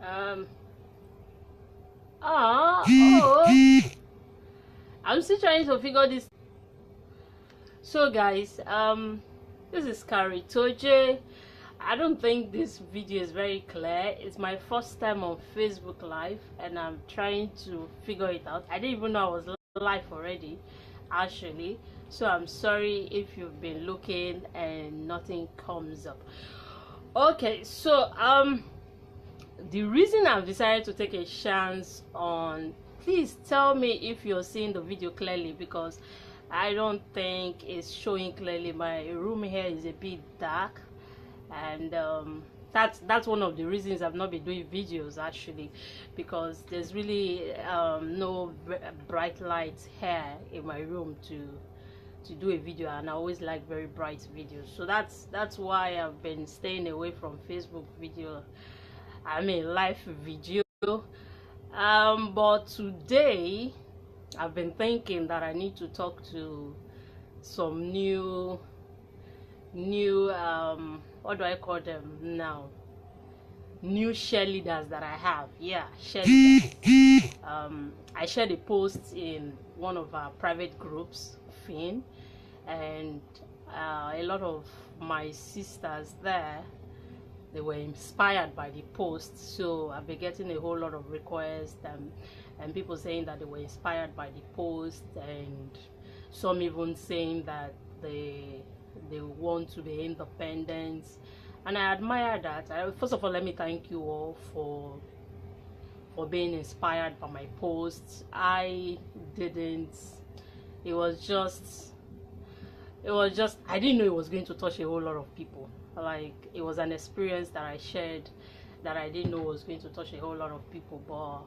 Um. Oh. I'm still trying to figure this. So, guys, this is Kari Toje. I don't think this video is very clear. It's my first time on Facebook Live, and I'm trying to figure it out. I didn't even know I was live already, actually. So I'm sorry if you've been looking and nothing comes up. Okay, so the reason I've decided to take a chance on, please tell me if you're seeing the video clearly, because I don't think it's showing clearly. My room here is a bit dark, and that's one of the reasons I've not been doing videos, actually, because there's really no bright lights here in my room to do a video, and I always like very bright videos. So that's why I've been staying away from Facebook video, I mean live video. But today I've been thinking that I need to talk to some new what do I call them now, new cheerleaders that I have. Yeah, cheerleaders. I shared a post in one of our private groups, Finn, and a lot of my sisters there, they were inspired by the post. So I've been getting a whole lot of requests, and people saying that they were inspired by the post, and some even saying that they want to be independent, and I admire that. First of all, let me thank you all for being inspired by my posts. I didn't, it was just I didn't know it was going to touch a whole lot of people. Like, it was an experience that I shared that I didn't know was going to touch a whole lot of people, but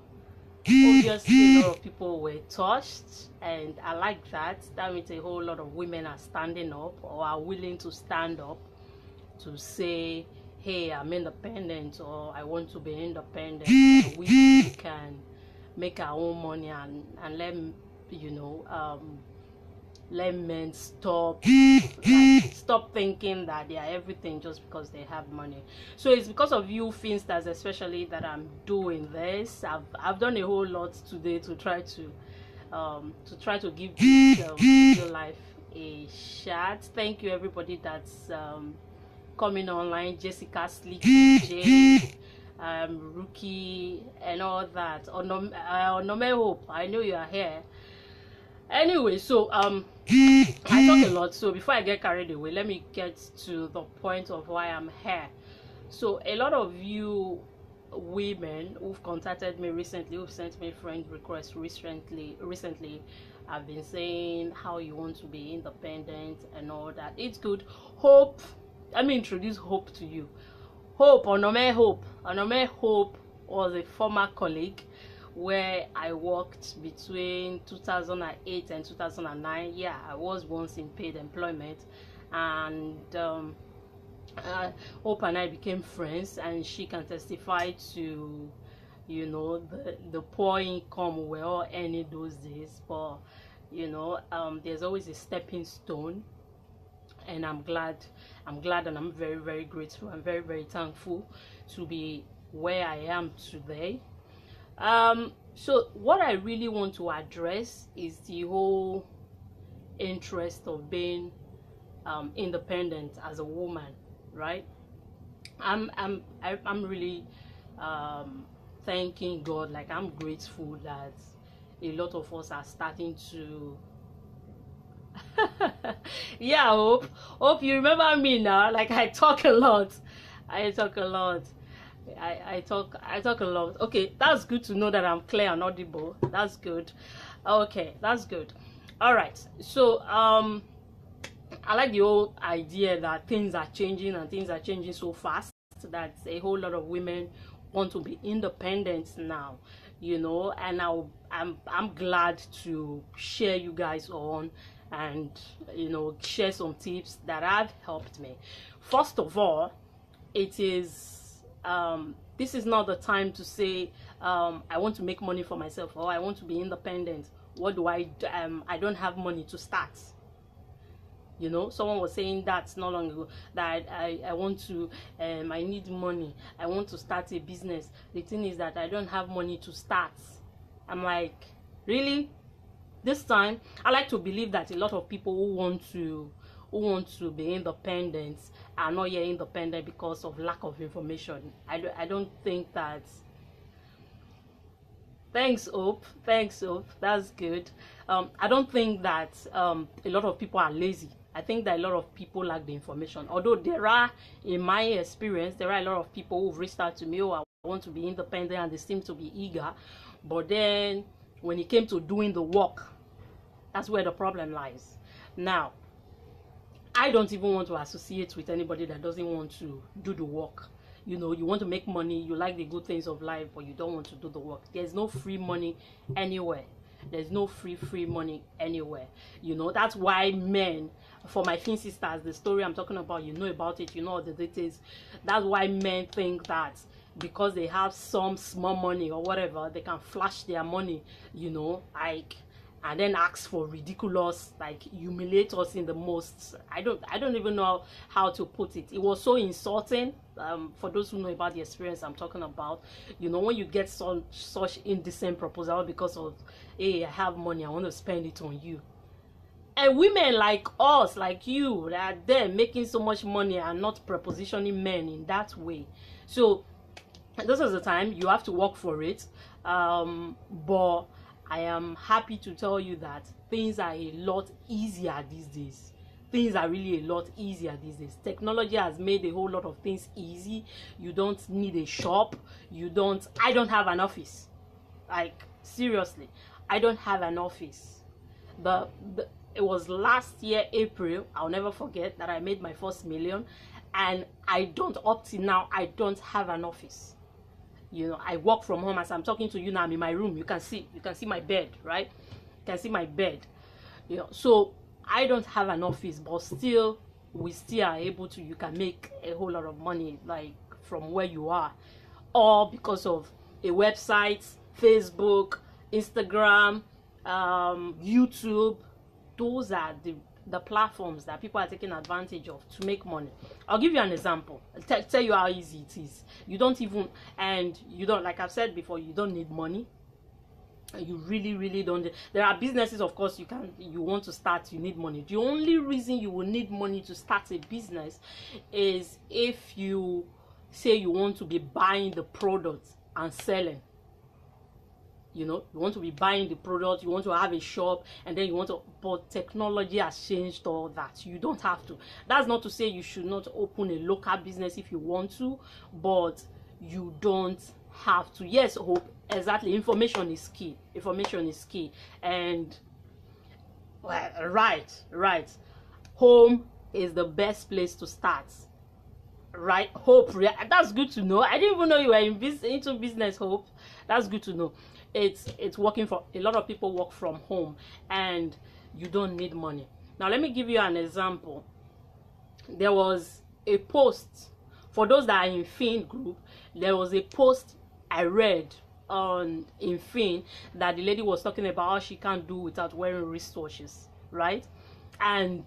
obviously a lot of people were touched, and I like that. That means a whole lot of women are standing up, or are willing to stand up to say, hey, I'm independent, or I want to be independent, and we can make our own money, and let, you know, let men stop thinking that they are everything just because they have money. So it's because of you Finsters especially that I'm doing this. I've done a whole lot today to try to give this video life a shot. Thank you everybody that's coming online. Jessica, Sleepy, Jay, Rookie, and all that. Onome Hope, I know you are here. Anyway, so I talk a lot, so before I get carried away, let me get to the point of why I'm here. So a lot of you women who've contacted me recently, who've sent me friend requests recently have been saying how you want to be independent and all that. It's good. Hope, let me introduce Hope to you. Hope, Onome Hope was a former colleague where I worked between 2008 and 2009. Yeah, I was once in paid employment, and Hope and I became friends, and she can testify to, you know, the poor income we're all earning those days. But you know, there's always a stepping stone, and I'm glad, and I'm very, very grateful. I'm very, very thankful to be where I am today. So what I really want to address is the whole interest of being independent as a woman, right? I'm really thanking God. Like, I'm grateful that a lot of us are starting to yeah, hope you remember me now. Like, I talk a lot. I talk a lot. I talk a lot. Okay, that's good to know that I'm clear and audible. That's good. Okay, that's good. All right. So I like the whole idea that things are changing, and things are changing so fast that a whole lot of women want to be independent now, you know. And I'm glad to share you guys on, and you know, share some tips that have helped me. First of all, it is this is not the time to say I want to make money for myself, or I want to be independent. What do I do? I don't have money to start. You know, someone was saying that not long ago, that I want to, I need money, I want to start a business. The thing is that I don't have money to start. I'm like, really? This time, I like to believe that a lot of people who want to be independent are not yet independent because of lack of information. I don't think that. Thanks, Hope. Thanks, Hope. That's good. I don't think that a lot of people are lazy. I think that a lot of people lack the information. Although there are, in my experience, there are a lot of people who've reached out to me, oh, I want to be independent, and they seem to be eager. But then, when it came to doing the work, that's where the problem lies. Now, I don't even want to associate with anybody that doesn't want to do the work. You know, you want to make money, you like the good things of life, but you don't want to do the work. There's no free money anywhere. There's no free money anywhere. You know, that's why men, for my fin sisters, the story I'm talking about, you know about it, you know all the details. That's why men think that because they have some small money or whatever, they can flash their money, you know, like, and then ask for ridiculous, like, humiliate us in the most. I don't even know how to put it. It was so insulting. For those who know about the experience I'm talking about, you know, when you get such indecent proposal because of, hey, I have money, I want to spend it on you. And women like us, like you, that are there making so much money and not prepositioning men in that way. So this is the time you have to work for it. But I am happy to tell you that things are a lot easier these days. Things are really a lot easier these days. Technology has made a whole lot of things easy. You don't need a shop. I don't have an office. Like, seriously, I don't have an office. It was last year, April, I'll never forget, that I made my first million. And up till now, I don't have an office. You know, I work from home. As I'm talking to you now, I'm in my room. You can see my bed, right? You can see my bed. You know, so I don't have an office, but still, we still are able to. You can make a whole lot of money, like, from where you are, all because of a website, Facebook, Instagram, YouTube. Those are the platforms that people are taking advantage of to make money. I'll give you an example. Tell you how easy it is. You don't, like I've said before, you don't need money. You really don't. There are businesses, of course, you want to start, you need money. The only reason you will need money to start a business is if you say you want to be buying the product and selling. You know, you want to be buying the product, you want to have a shop, and then but technology has changed all that. You don't have to. That's not to say you should not open a local business if you want to, but you don't have to. Yes, Hope, exactly. Information is key. Information is key. And, well, right. Home is the best place to start. Right, Hope, that's good to know. I didn't even know you were into business, Hope. That's good to know. It's working for a lot of people. Work from home and you don't need money. Now let me give you an example. There was a post for those that are in Fin group. There was a post I read in Fin that the lady was talking about how she can't do without wearing wristwatches, right? And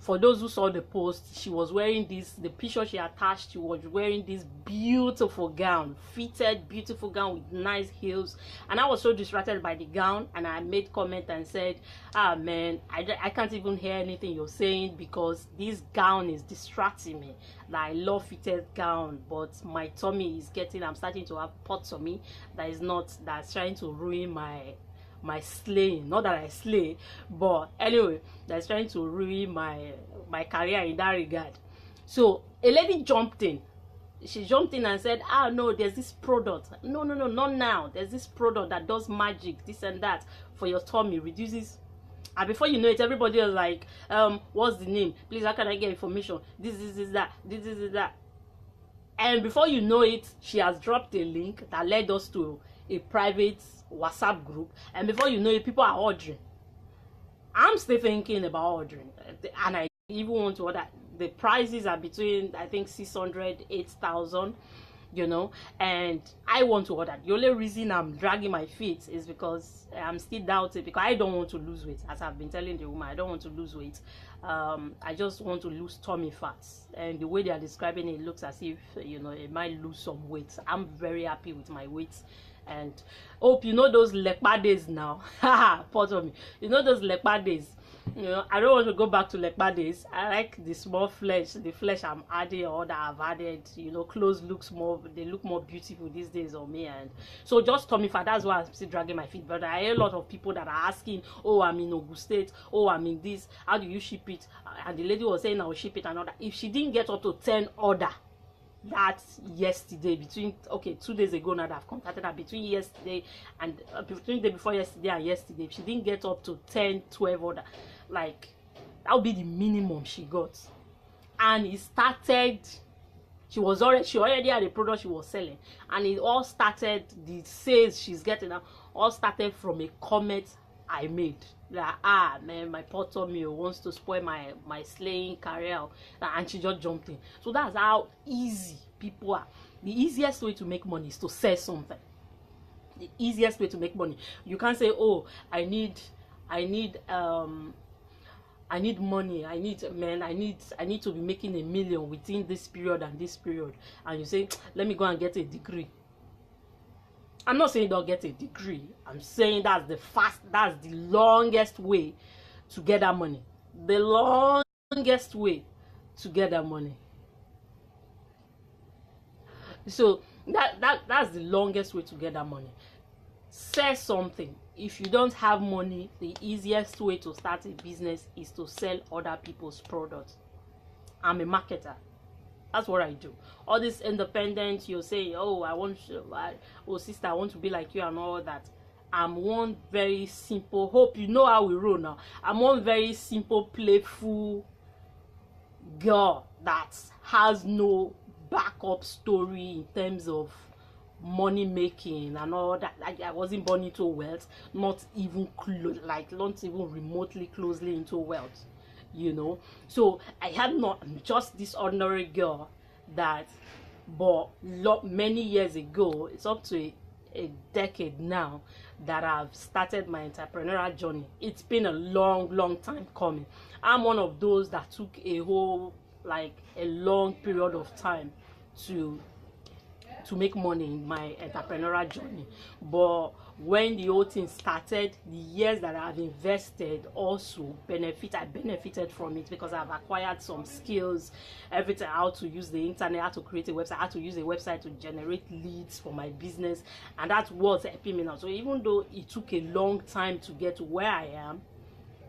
for those who saw the post, she was wearing the picture she attached, she was wearing this beautiful gown, fitted, beautiful gown with nice heels. And I was so distracted by the gown, and I made comment and said, ah man, I can't even hear anything you're saying because this gown is distracting me. Like, I love fitted gown, but my tummy is I'm starting to have pot tummy that's trying to ruin my slaying. Not that I slay, but anyway, that's trying to ruin my career in that regard. So a lady jumped in. She jumped in and said, ah no, there's this product. No, not now. There's this product that does magic, this and that, for your tummy, reduces. And before you know it, everybody was like, what's the name? Please, how can I get information? This is that. And before you know it, she has dropped a link that led us to a private WhatsApp group, and before you know it, people are ordering. I'm still thinking about ordering, and I even want to order. The prices are between, I think, 600, 8,000, you know, and I want to order. The only reason I'm dragging my feet is because I'm still doubting, because I don't want to lose weight. As I've been telling the woman, I don't want to lose weight. I just want to lose tummy fats, and the way they are describing it looks as if, you know, it might lose some weight. I'm very happy with my weight, and hope you know those lekpa days now. Part of me, you know those lekpa days. You know, I don't want to go back to lekpa days. I like the small flesh, the flesh I'm adding or that I've added. You know, clothes looks more, they look more beautiful these days on me, and so just tummy fat. That's why I'm still dragging my feet. But I hear a lot of people that are asking, oh, I'm in Ogun State, oh, I'm in this, how do you ship it? And the lady was saying I'll ship it and all that. If she didn't get up to 10 order that yesterday, between 2 days ago now that I've contacted her, between yesterday and between the day before yesterday and yesterday, if she didn't get up to 10 12 order, like that would be the minimum she got. And it started, she already had a product she was selling, and it all started, the sales she's getting now all started from a comment I made that, man, my porter meal wants to spoil my slaying career, and she just jumped in. So that's how easy people are. The easiest way to make money is to sell something. The easiest way to make money. You can't say, oh, I need money, I need to be making 1 million within this period and this period, and you say, let me go and get a degree. I'm not saying don't get a degree. I'm saying that's the longest way to get that money. The longest way to get that money. So that's the longest way to get that money. Sell something. If you don't have money, the easiest way to start a business is to sell other people's products. I'm a marketer. That's what I do. All this independent, you're saying, oh, sister, I want to be like you and all that. I'm one very simple, hope you know how we roll now. I'm one very simple, playful girl that has no backup story in terms of money making and all that. I wasn't born into wealth, not even remotely closely into wealth. You know, so I had not just this ordinary girl that, but many years ago, it's up to a decade now that I've started my entrepreneurial journey. It's been a long time coming. I'm one of those that took a long period of time to make money in my entrepreneurial journey. But when the whole thing started, the years that I've invested also I benefited from it, because I've acquired some skills, everything, how to use the internet, how to create a website, how to use a website to generate leads for my business, and that's what's helping me now. So even though it took a long time to get to where I am,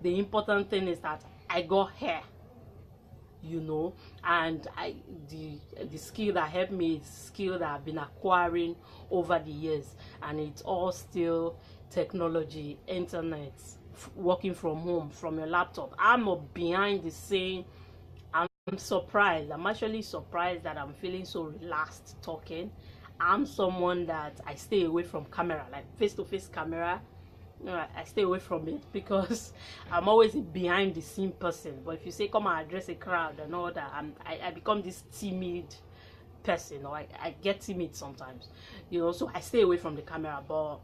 the important thing is that I got here. You know, and the skill that helped me is skill that I've been acquiring over the years, and it's all still technology, internet, working from home, from your laptop. I'm behind the scene. I'm surprised. I'm actually surprised that I'm feeling so relaxed talking. I'm someone that I stay away from camera, like face-to-face camera. I stay away from it because I'm always a behind the scene person. But if you say come and address a crowd and all that, I become this timid person, or I get timid sometimes, you know. So I stay away from the camera. But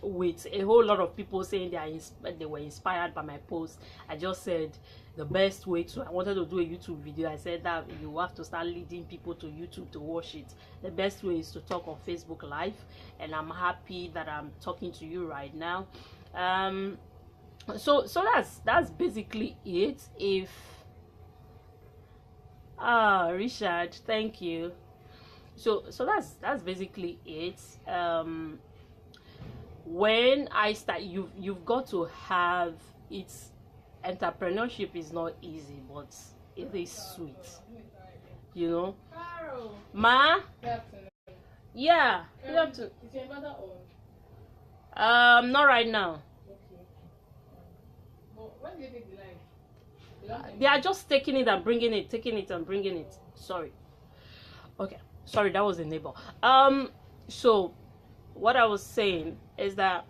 with a whole lot of people saying they were inspired by my post, I just said the best way I wanted to do a YouTube video. I said that you have to start leading people to YouTube to watch it. The best way is to talk on Facebook Live, and I'm happy that I'm talking to you right now. So that's basically it. If Richard, thank you. So that's basically it. When I start, you've got to have it. Entrepreneurship is not easy, but it is sweet, you know. Ma, yeah, you have to. Is your mother on? Not right now. Okay. Well, when do you take the line? They are just taking it and bringing it, taking it and bringing it. Sorry. Okay, sorry, that was a neighbor. So what I was saying is that,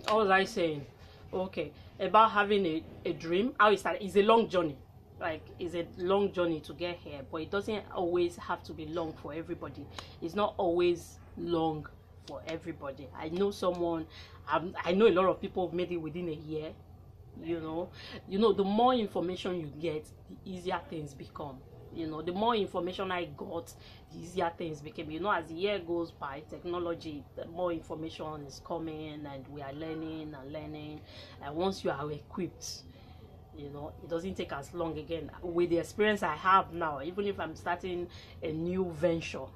what was I saying? Okay, about having a dream. How it started is a long journey. Like, it's a long journey to get here, but it doesn't always have to be long for everybody. It's not always long for everybody. I know someone, I know a lot of people have made it within a year. The more information you get, the easier things become. The more information I got, the easier things became. As the year goes by, technology, the more information is coming, and we are learning and learning. And once you are equipped, it doesn't take as long again. With the experience I have now, even if I'm starting a new venture,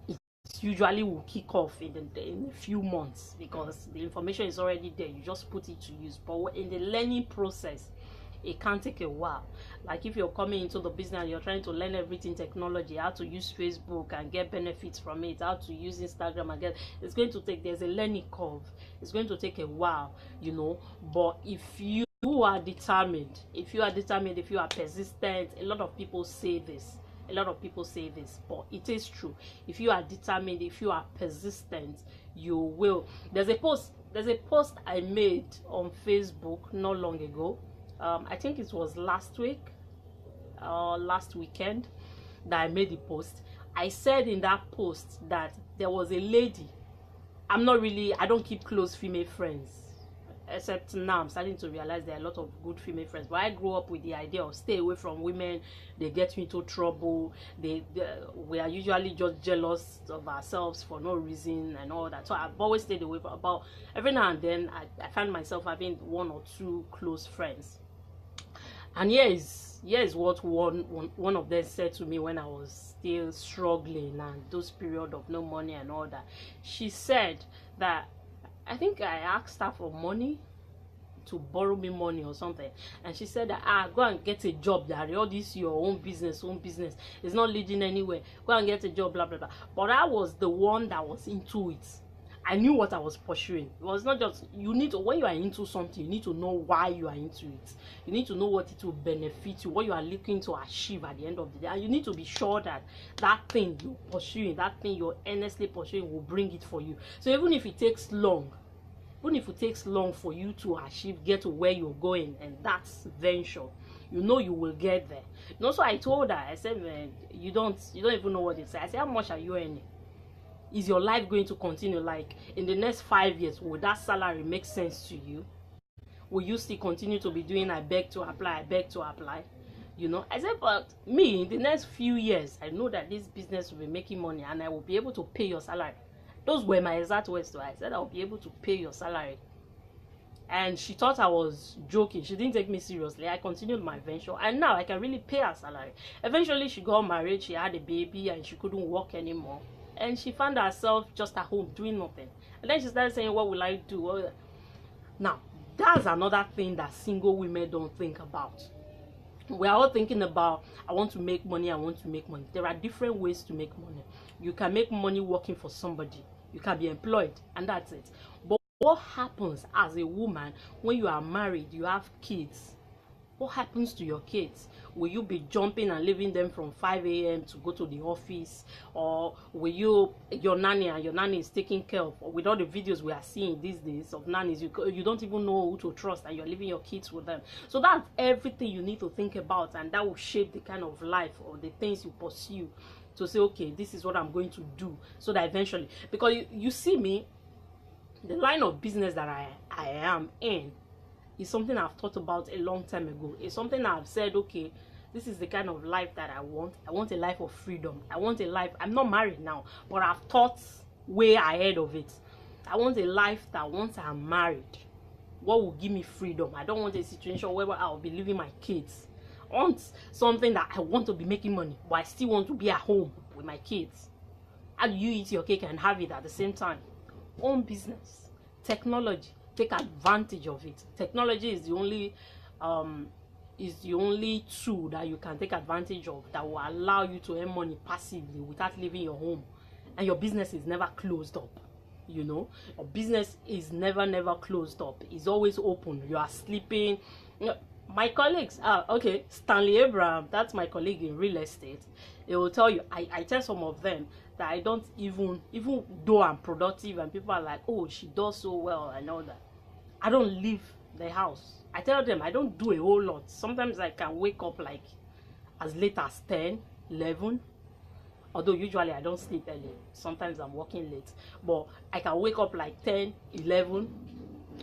it usually will kick off in a few months, because the information is already there. You just put it to use. But in the learning process, it can take a while. Like if you're coming into the business and you're trying to learn everything technology, how to use Facebook and get benefits from it, how to use Instagram and it's going to take, there's a learning curve. It's going to take a while, but if you are determined, if you are persistent, a lot of people say this, but it is true. If you are determined, if you are persistent, you will. There's a post I made on Facebook not long ago. I think it was last week or last weekend that I made the post. I said in that post that there was a lady. I don't keep close female friends, except now I'm starting to realize there are a lot of good female friends. But I grew up with the idea of stay away from women. They get me into trouble. We are usually just jealous of ourselves for no reason and all that. So I've always stayed away from. About every now and then I find myself having one or two close friends. And here is what one of them said to me when I was still struggling and those period of no money and all that. She said that, I think I asked her for money, to borrow me money or something, and she said that go and get a job, that all this your own business is not leading anywhere, go and get a job, blah blah blah. But I was the one that was into it. I knew what I was pursuing. It was not just, when you are into something, you need to know why you are into it. You need to know what it will benefit you, what you are looking to achieve at the end of the day. And you need to be sure that that thing you're pursuing, that thing you're earnestly pursuing, will bring it for you. So even if it takes long for you to get to where you're going, and that's venture, you will get there. So I told her, I said, man, you don't even know what it says. I said, how much are you earning? Is your life going to continue? Like in the next 5 years, will that salary make sense to you? Will you still continue to be doing I beg to apply? I said, but me, in the next few years, I know that this business will be making money and I will be able to pay your salary. Those were my exact words. I said, I'll be able to pay your salary. And she thought I was joking. She didn't take me seriously. I continued my venture, and now I can really pay her salary. Eventually, she got married, she had a baby, and she couldn't work anymore. And she found herself just at home doing nothing. And then she started saying, what will I do? Now, that's another thing that single women don't think about. We are all thinking about, I want to make money. There are different ways to make money. You can make money working for somebody. You can be employed, and that's it. But what happens as a woman when you are married, you have kids? What happens to your kids? Will you be jumping and leaving them from 5 a.m. to go to the office? Or will your nanny is taking care of? Or with all the videos we are seeing these days of nannies, you don't even know who to trust, and you're leaving your kids with them. So that's everything you need to think about, and that will shape the kind of life or the things you pursue, to say, okay, this is what I'm going to do, so that eventually, because you see me, the line of business that I am in is something I've thought about a long time ago. It's something I've said, okay, this is the kind of life that I want. I want a life of freedom. I want a life, I'm not married now, but I've thought way ahead of it. I want a life that once I'm married, what will give me freedom? I don't want a situation where I'll be leaving my kids. I want something that I want to be making money, but I still want to be at home with my kids. How do you eat your cake and have it at the same time? Own business, technology. Take advantage of it. Technology is the only tool that you can take advantage of that will allow you to earn money passively without leaving your home, and your business is never closed up. Your business is never closed up. It's always open. You are sleeping. My colleagues, Stanley Abraham, that's my colleague in real estate. They will tell you, I tell some of them that I don't even though I'm productive and people are like, oh, she does so well and all that, I don't leave the house. I tell them I don't do a whole lot. Sometimes I can wake up like as late as 10, 11, although usually I don't sleep early. Sometimes I'm working late, but I can wake up like 10, 11,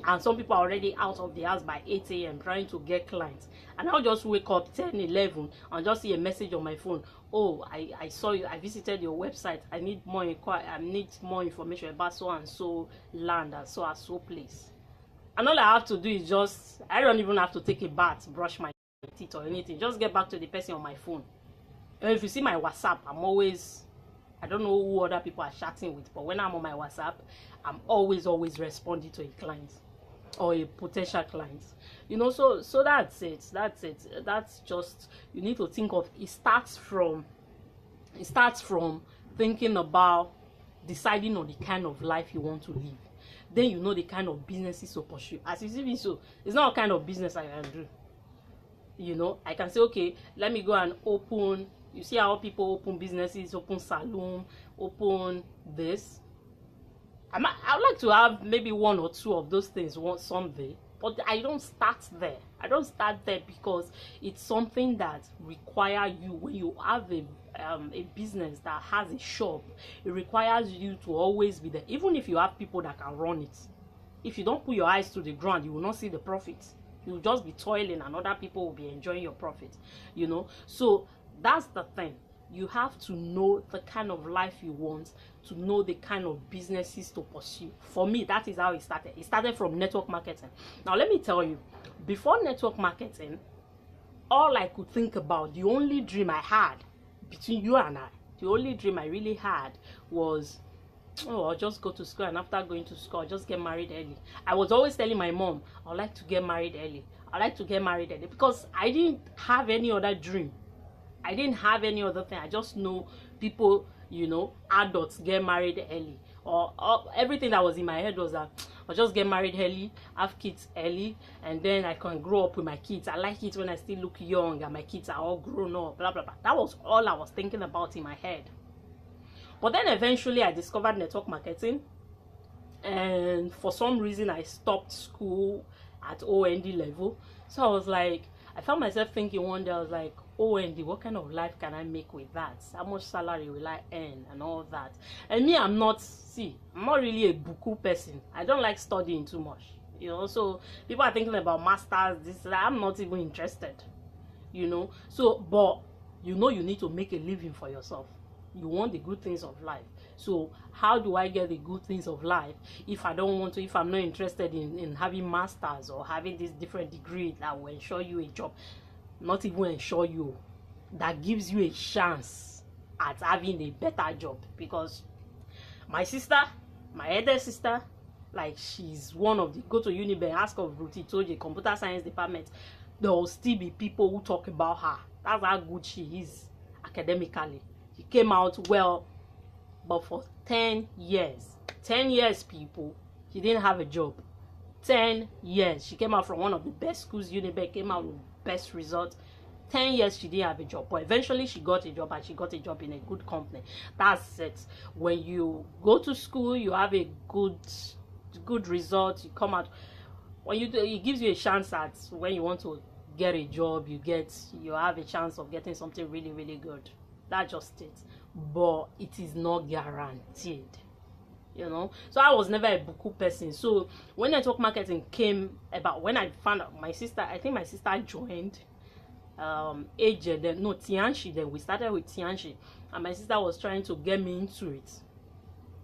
and some people are already out of the house by 8 a.m. trying to get clients, and I'll just wake up 10, 11 and just see a message on my phone. Oh, I saw you, I visited your website, I need more information about so and so land and so place. And all I have to do is just, I don't even have to take a bath, brush my teeth or anything, just get back to the person on my phone. And if you see my WhatsApp, I don't know who other people are chatting with, but when I'm on my WhatsApp, I'm always responding to a client or a potential client. You know, so that's it. That's just, you need to think of, it starts from thinking about deciding on the kind of life you want to live. Then you know the kind of businesses to pursue. As you see me, so it's not a kind of business I can do. You know, I can say, okay, let me go and open. You see how people open businesses, open salon, open this. I would like to have maybe one or two of those things someday, but I don't start there. I don't start there because it's something that requires you, when you have a business that has a shop, it requires you to always be there. Even if you have people that can run it, if you don't put your eyes to the ground, you will not see the profit. You will just be toiling and other people will be enjoying your profit, you know. So that's the thing. You have to know the kind of life you want, to know the kind of businesses to pursue. For me, that is how it started. It started from network marketing. Now, let me tell you, before network marketing, all I could think about, the only dream I had between you and I, the only dream I really had was, oh, I'll just go to school, and after going to school, I'll just get married early. I was always telling my mom, I'd like to get married early. I'd like to get married early, because I didn't have any other dream. I didn't have any other thing. I just know people, you know, adults get married early. Or everything that was in my head was that I'll just get married early, have kids early, and then I can grow up with my kids. I like it when I still look young and my kids are all grown up, blah, blah, blah. That was all I was thinking about in my head. But then eventually I discovered network marketing, and for some reason I stopped school at OND level. So I was like, I found myself thinking one day, I was like, OND, what kind of life can I make with that? How much salary will I earn and all that? And me, I'm not really a buku person. I don't like studying too much, you know. So people are thinking about masters, this, that. I'm not even interested, you know. So, but you know, you need to make a living for yourself. You want the good things of life. So how do I get the good things of life if I don't want to, if I'm not interested in having masters or having this different degree that will ensure you a job? Not even ensure you, that gives you a chance at having a better job. Because my sister, my elder sister, like, she's one of the, go to Uniben, ask of Ruti, told you, computer science department, there will still be people who talk about her. That's how good she is academically. She came out well, but for 10 years, people, she didn't have a job. 10 years. She came out from one of the best schools, Uniben, came out with best result. 10 years she didn't have a job, but eventually she got a job, and she got a job in a good company. That's it. When you go to school, you have a good result, you come out, when you do, it gives you a chance at, when you want to get a job, you have a chance of getting something really, really good. That's just it. But it is not guaranteed, you know. So I was never a buku person. So when network marketing came about, when I found out, my sister, I think my sister joined Tianchi. Then we started with Tianchi, and my sister was trying to get me into it.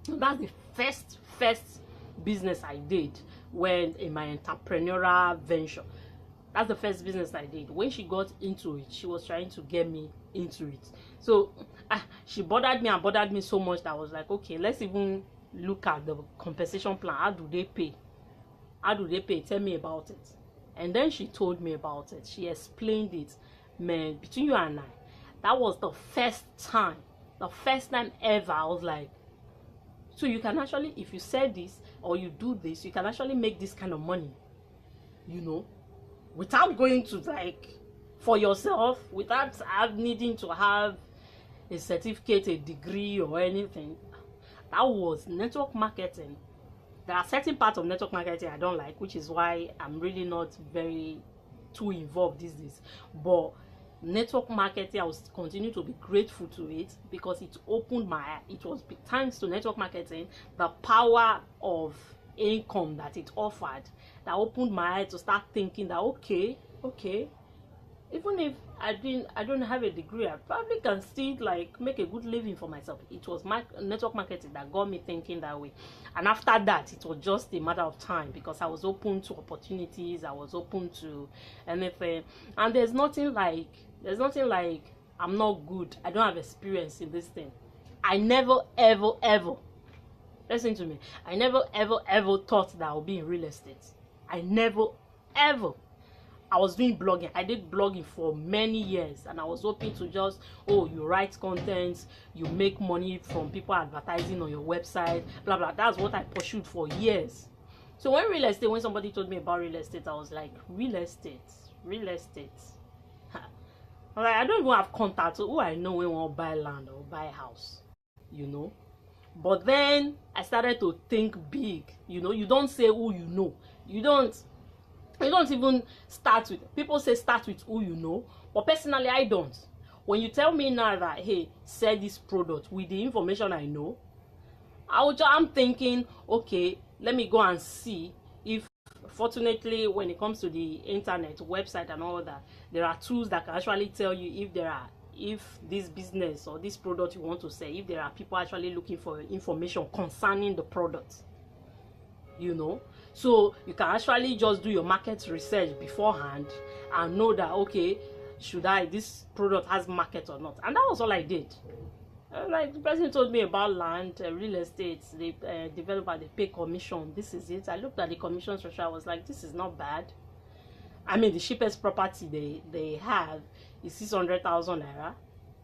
That's the first business I did when in my entrepreneurial venture. That's the first business I did. When she got into it, she was trying to get me into it. So she bothered me so much that I was like, okay, let's even look at the compensation plan. How do they pay? Tell me about it. And then she told me about it. She explained it. Man, between you and I, that was the first time ever I was like, so you can actually, if you sell this or you do this, you can actually make this kind of money, you know, without going to, like, for yourself, without needing to have a certificate, a degree or anything. That was network marketing. There are certain parts of network marketing I don't like, which is why I'm really not very too involved these days. But network marketing, I will continue to be grateful to it, because it opened my eye. It was thanks to network marketing, the power of income that it offered that opened my eyes to start thinking that okay, even if I don't have a degree, I probably can still like make a good living for myself. It was my network marketing that got me thinking that way. And after that, it was just a matter of time because I was open to opportunities, I was open to anything. And there's nothing like I'm not good, I don't have experience in this thing. I never ever listen to me, I never ever thought that I would be in real estate. I never ever. I was doing blogging. I did blogging for many years, and I was hoping to just, you write content, you make money from people advertising on your website, blah blah. That's what I pursued for years. So when somebody told me about real estate, I was like, real estate. I'm like, I don't even have contact who I know when we want to buy land or buy a house, you know. But then I started to think big, you know. You don't say who you know. You don't even start with, people say start with who you know, but personally I don't. When you tell me now that, hey, sell this product with the information I know, I'm thinking, okay, let me go and see if, fortunately, when it comes to the internet, website and all that, there are tools that can actually tell you if this business or this product you want to sell, if there are people actually looking for information concerning the product, you know. So you can actually just do your market research beforehand and know that, okay, this product has market or not. And that was all I did. Like the person told me about land, real estate, the developer, they pay commission. This is it. I looked at the commission structure. I was like, this is not bad. I mean, the cheapest property they have is 600,000 naira,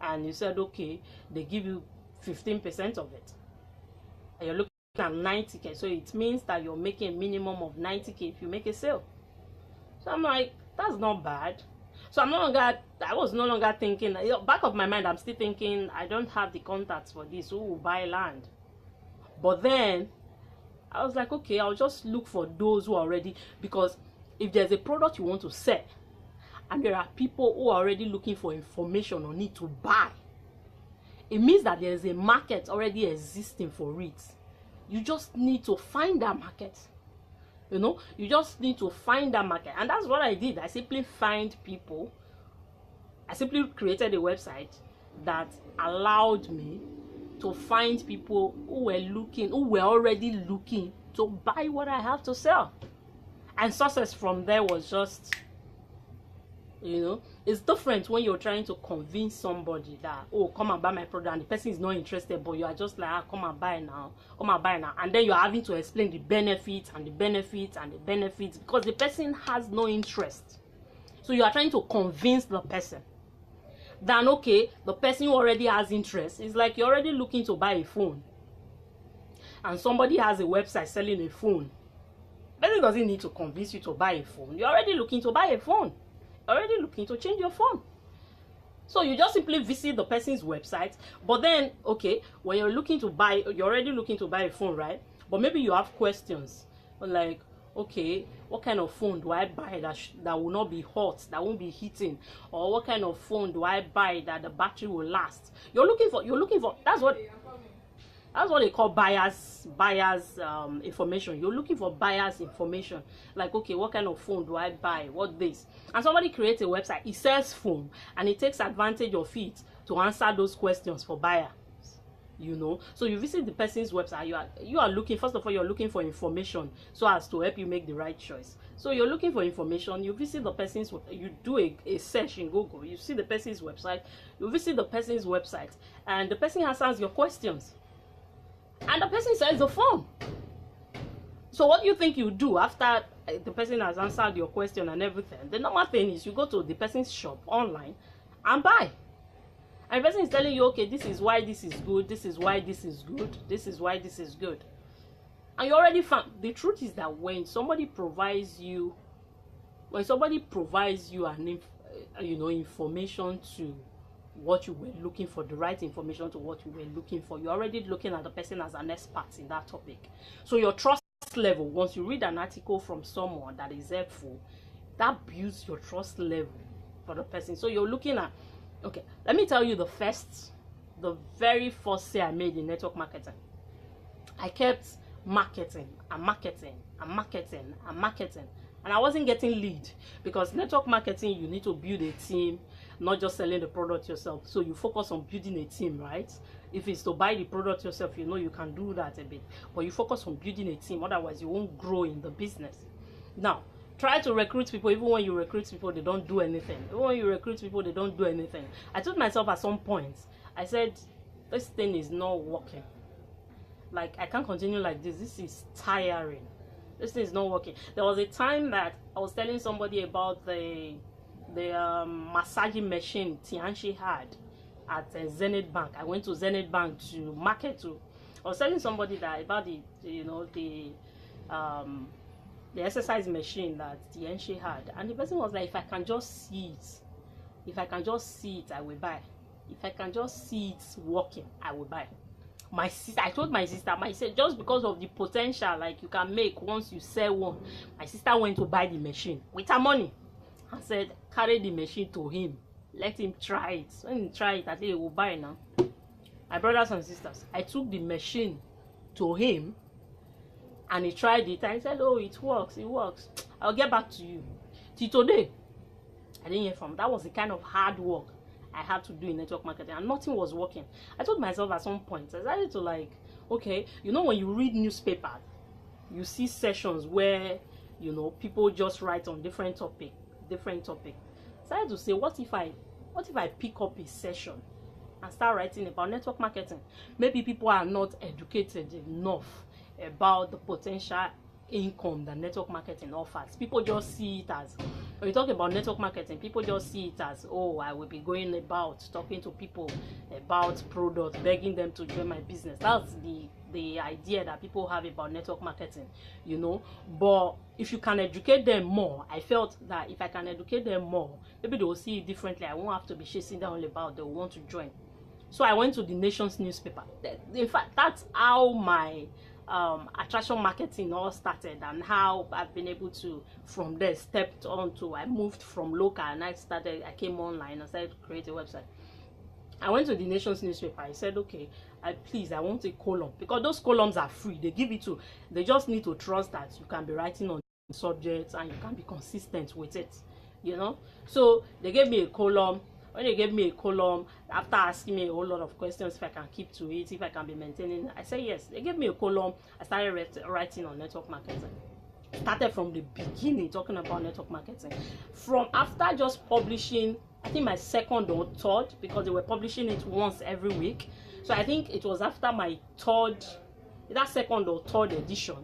and you said, okay, they give you 15% of it. And you're looking at 90k, so it means that you're making a minimum of 90k if you make a sale. So I'm like, that's not bad. So I was no longer thinking, back of my mind, I'm still thinking, I don't have the contacts for this, who will buy land? But then I was like, okay, I'll just look for those who are already, because if there's a product you want to sell and there are people who are already looking for information on it to buy, it means that there's a market already existing for it. You just need to find that market. You know, you just need to find that market. And that's what I did. I simply find people. I simply created a website that allowed me to find people who were already looking to buy what I have to sell. And success from there was just, you know, it's different when you're trying to convince somebody that, oh, come and buy my product, and the person is not interested, but you are just like, come and buy now, and then you're having to explain the benefits and the benefits and the benefits because the person has no interest. So you are trying to convince the person. Then, okay, the person who already has interest is like you're already looking to buy a phone, and somebody has a website selling a phone. The person doesn't need to convince you to buy a phone. You're already looking to buy a phone. Already looking to change your phone. So you just simply visit the person's website. But then, okay, when you're already looking to buy a phone, right? But maybe you have questions like, okay, what kind of phone do I buy that will not be hot, that won't be heating? Or what kind of phone do I buy that the battery will last? You're looking for that's what they call buyers information. You're looking for buyers information. Like, okay, what kind of phone do I buy? What this? And somebody creates a website. It sells phone, and it takes advantage of it to answer those questions for buyers. You know, so you visit the person's website. You are looking, first of all, you're looking for information so as to help you make the right choice. So you're looking for information. You visit the person's, you do a search in Google. You see the person's website. You visit the person's website, and the person answers your questions. And the person sells the phone. So what do you think you do after the person has answered your question and everything? The normal thing is you go to the person's shop online and buy. And the person is telling you, okay, this is why this is good, this is why this is good, this is why this is good. And you already found, the truth is that when somebody provides you an information to what you were looking for, the right information to what you were looking for, you're already looking at the person as an expert in that topic. So your trust level, once you read an article from someone that is helpful, that builds your trust level for the person. So you're looking at, okay, let me tell you the very first sale I made in network marketing. I kept marketing and marketing and marketing and marketing, and I wasn't getting lead, because network marketing, you need to build a team, not just selling the product yourself. So you focus on building a team, right? If it's to buy the product yourself, you know you can do that a bit, but you focus on building a team, otherwise you won't grow in the business. Now, try to recruit people. Even when you recruit people, they don't do anything. Even when you recruit people, they don't do anything. I told myself at some point, I said, this thing is not working. Like, I can't continue like this. This is tiring. This thing is not working. There was a time that I was telling somebody about the massaging machine Tianchi had at Zenith Bank. I went to Zenith Bank to market to. I was telling somebody that about the exercise machine that Tianchi had, and the person was like, if I can just see it, I will buy. If I can just see it working, I will buy. My sister, I told my sister, just because of the potential like you can make once you sell one, my sister went to buy the machine with her money and said, carry the machine to him, let him try it. When he try it, I think he will buy now. My brothers and sisters, I took the machine to him and he tried it and he said, oh, it works, I'll get back to you. Till today, I didn't hear from him. That was the kind of hard work I had to do in network marketing, and nothing was working. I told myself at some point, I decided to like, okay, you know, when you read newspaper, you see sessions where, you know, people just write on different topic. I decided to say, what if I pick up a session and start writing about network marketing? Maybe people are not educated enough about the potential income that network marketing offers. People just see it as, when you talk about network marketing, people just see it as, oh, I will be going about talking to people about products, begging them to join my business. That's the idea that people have about network marketing, you know. But if you can educate them more, I felt that if I can educate them more, maybe they will see it differently. I won't have to be chasing them all about, they will want to join. So I went to the Nation's newspaper. In fact, that's how my attraction marketing all started, and how I've been able to, from there, stepped on to, I moved from local and I came online and started to create a website. I went to the Nation's newspaper. I said, okay, I want a column, because those columns are free. They give it to, they just need to trust that you can be writing on subjects and you can be consistent with it, you know. So they gave me a column. When they gave me a column, after asking me a whole lot of questions, if I can keep to it, if I can be maintaining, I said yes. They gave me a column. I started writing on network marketing. Started from the beginning talking about network marketing. From after just publishing, I think my second or third, because they were publishing it once every week. So I think it was after my second or third edition,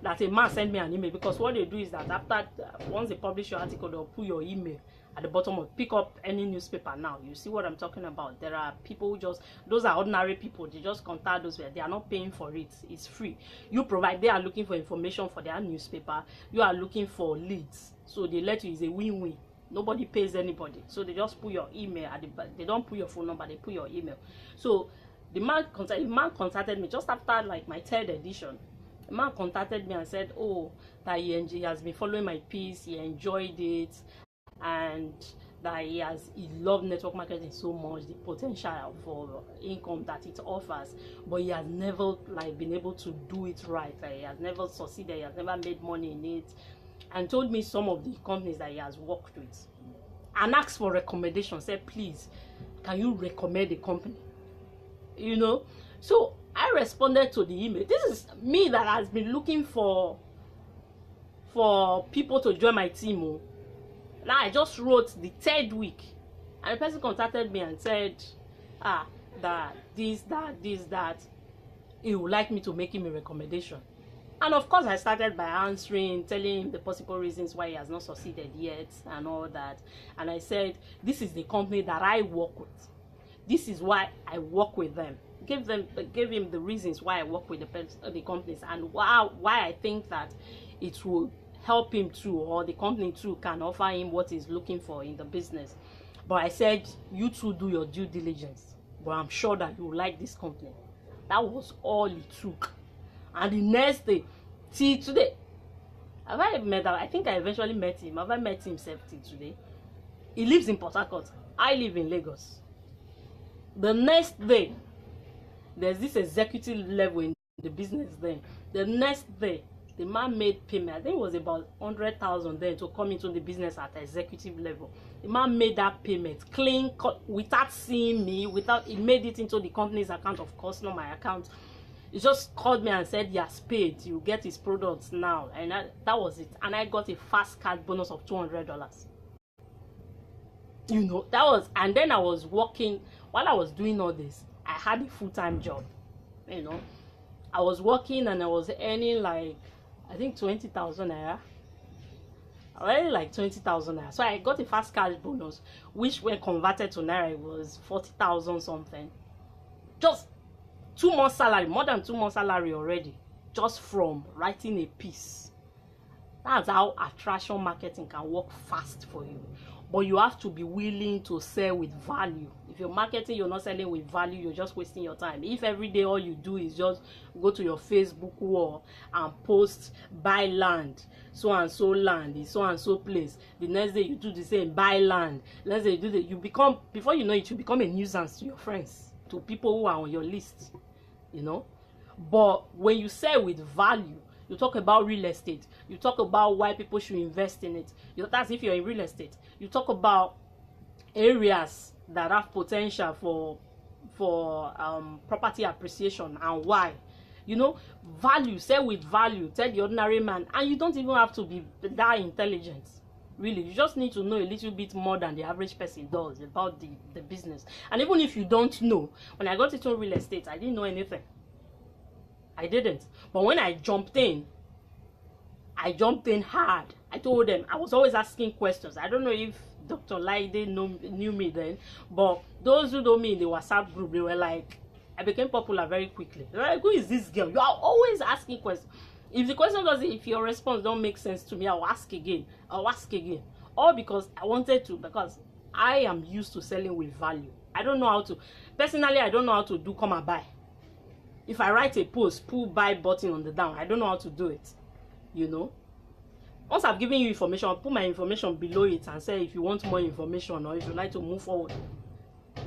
that a man sent me an email. Because what they do is that after, once they publish your article, they'll put your email at the bottom of, pick up any newspaper now. You see what I'm talking about? There are people who just, those are ordinary people, they just contact those where they are not paying for it. It's free. You provide, they are looking for information for their newspaper, you are looking for leads, so they let you, is a win-win. Nobody pays anybody, so they just put your email at the back. They don't put your phone number, they put your email. So the man contacted me just after like my third edition. The man contacted me and said, oh, that he has been following my piece, he enjoyed it, and that he loved network marketing so much, the potential for income that it offers, but he has never like been able to do it right. Like, he has never succeeded, he has never made money in it, and told me some of the companies that he has worked with, and asked for recommendations. Said, please, can you recommend a company, you know? So I responded to the email. This is me that has been looking for people to join my team. Oh. Now I just wrote the third week, and the person contacted me and said, that he would like me to make him a recommendation. And of course I started by answering, telling him the possible reasons why he has not succeeded yet and all that. And I said, this is the company that I work with. This is why I work with them. Gave him the reasons why I work with the companies, and why I think that it will help him too, or the company too can offer him what he's looking for in the business. But I said, you two do your due diligence, but I'm sure that you will like this company. That was all it took. And the next day, till today, have I met him? I think I eventually met him. Have I met him till today? He lives in Port Harcourt. I live in Lagos. The next day, there's this executive level in the business then. The next day, the man made payment. I think it was about 100,000 then to come into the business at executive level. The man made that payment clean, without seeing me, without, he made it into the company's account, of course, not my account. He just called me and said he has paid, you get his products now, and that was it. And I got a fast card bonus of $200. You know, that was, and then I was working. While I was doing all this, I had a full-time job. You know, I was working and I was earning like, I think 20,000 naira. Already like 20,000 naira. So I got a fast cash bonus, which when converted to naira, it was 40,000 something. Just 2 months salary, more than 2 months salary already, just from writing a piece. That's how attraction marketing can work fast for you. But you have to be willing to sell with value. If you're marketing, you're not selling with value, you're just wasting your time. If every day all you do is just go to your Facebook wall and post, buy land, so and so land is so and so place, the next day you do the same, buy land, next day you do the, you become, before you know it, you become a nuisance to your friends, to people who are on your list, you know. But when you sell with value, you talk about real estate, you talk about why people should invest in it. That's if you're in real estate. You talk about areas that have potential for property appreciation and why. You know, value, sell with value, tell the ordinary man, and you don't even have to be that intelligent. Really, you just need to know a little bit more than the average person does about the business. And even if you don't know, when I got into real estate, I didn't know anything. I didn't. But when I jumped in hard. I told them, I was always asking questions. I don't know if Dr. Laide knew me then, but those who know me in the WhatsApp group, they were like, I became popular very quickly. They were like, who is this girl? You are always asking questions. If the question doesn't, if your response don't make sense to me, I'll ask again. All because I wanted to, because I am used to selling with value. I don't know how to, personally, I don't know how to do come and buy. If I write a post, pull buy button on the down, I don't know how to do it, you know. Once I've given you information, I'll put my information below it and say if you want more information or if you like to move forward.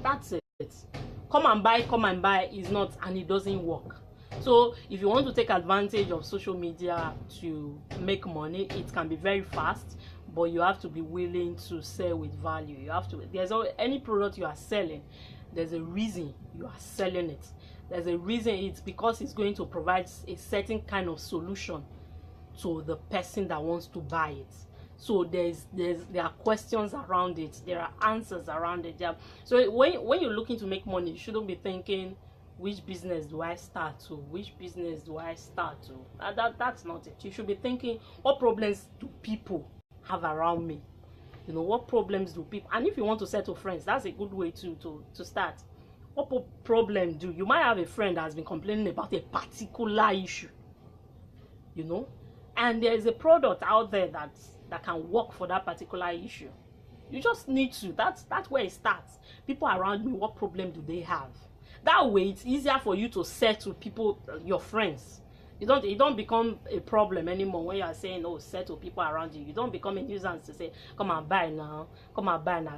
That's it. Come and buy is not, and it doesn't work. So if you want to take advantage of social media to make money, it can be very fast, but you have to be willing to sell with value. You have to, there's any product you are selling, there's a reason you are selling it. There's a reason. It's because it's going to provide a certain kind of solution to the person that wants to buy it. So there are questions around it, there are answers around it. Yeah. So when you're looking to make money, you shouldn't be thinking, which business do I start to? Which business do I start to? That's not it. You should be thinking, what problems do people have around me? You know, what problems do people, and if you want to settle friends, that's a good way to start. What problem do you might have a friend that has been complaining about a particular issue, you know, and there is a product out there that can work for that particular issue. You just need to, that's where it starts. People around me, what problem do they have? That way it's easier for you to settle people, your friends. You don't become a problem anymore when you are saying, oh, settle people around you. You don't become a nuisance to say, come and buy now,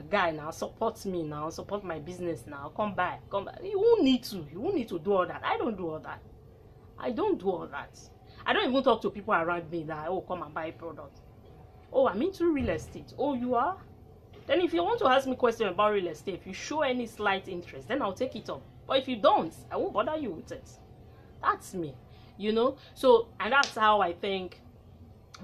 guy now, support me now, support my business now, come buy. You won't need to do all that. I don't do all that. I don't even talk to people around me that, oh, come and buy a product. Oh, I'm into real estate. Oh, you are? Then if you want to ask me questions about real estate, if you show any slight interest, then I'll take it up. But if you don't, I won't bother you with it. That's me. You know, so, and that's how I think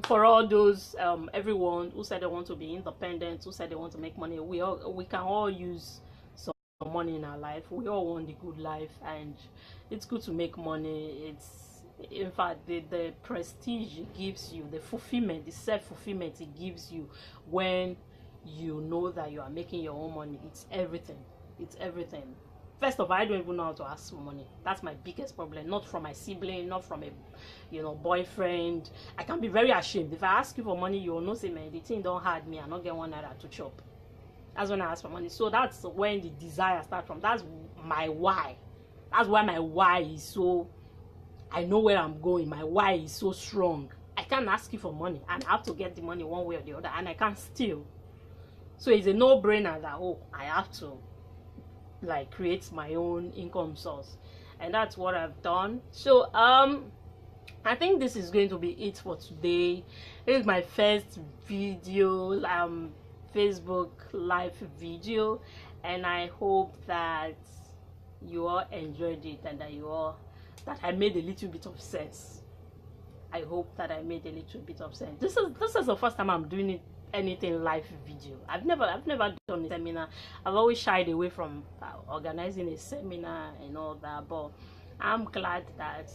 for all those everyone who said they want to be independent, who said they want to make money, we can all use some money in our life. We all want the good life, and it's good to make money. It's, in fact, the prestige it gives you, the fulfillment, the self-fulfillment it gives you when you know that you are making your own money. It's everything. First of all, I don't even know how to ask for money. That's my biggest problem. Not from my sibling, not from a boyfriend. I can be very ashamed. If I ask you for money, you will not say, man, the thing don't hard me. I not get one naira to chop. That's when I ask for money. So that's when the desire starts from. That's my why. That's why my why is so, I know where I'm going. My why is so strong. I can't ask you for money, and I have to get the money one way or the other, and I can't steal. So it's a no-brainer that, oh, I have to like create my own income source. and that's what I've done. So I think this is going to be it for today. This is my first video, Facebook live video, and I hope that you all enjoyed it and that I made a little bit of sense. I hope that I made a little bit of sense. This is the first time I'm doing anything live video. I've never done a seminar. I've always shied away from organizing a seminar and all that, but I'm glad that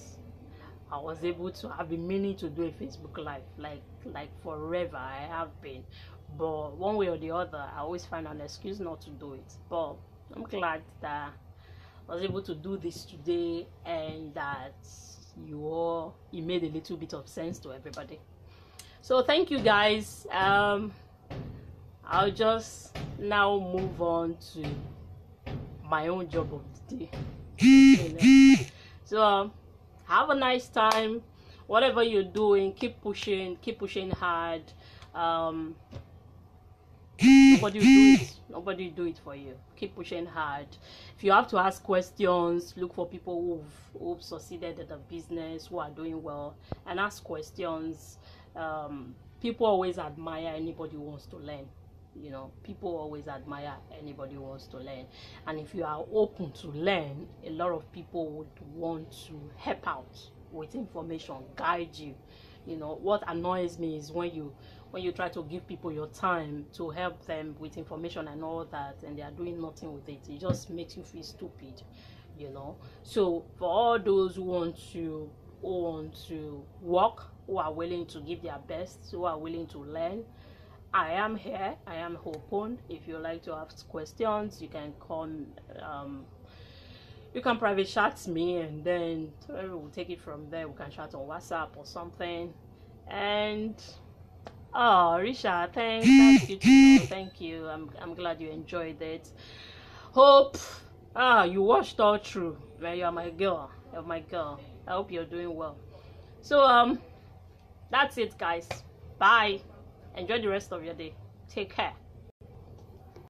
I was able to. I've been meaning to do a Facebook live like forever. I have been, but one way or the other I always find an excuse not to do it. But I'm glad that I was able to do this today, and that it made a little bit of sense to everybody. So thank you guys. I'll just now move on to my own job of the day. Okay, so have a nice time. Whatever you're doing, keep pushing hard. Nobody do it for you. Keep pushing hard. If you have to ask questions, look for people who've succeeded in the business, who are doing well, and ask questions. People always admire anybody who wants to learn. You know, people always admire anybody who wants to learn, and if you are open to learn, a lot of people would want to help out with information, guide you. You know, what annoys me is when you try to give people your time to help them with information and all that, and they are doing nothing with it. It just makes you feel stupid, you know. So for all those who want to work, who are willing to give their best, who are willing to learn, I am here. I am open. If you like to ask questions, you can come. You can private chat me, and then we'll take it from there. We can chat on WhatsApp or something. And oh, Risha, thanks. That's good to know. Thank you. I'm glad you enjoyed it. Hope you watched all through. Man, you are my girl. You're my girl. I hope you're doing well. So that's it, guys. Bye. Enjoy the rest of your day. Take care.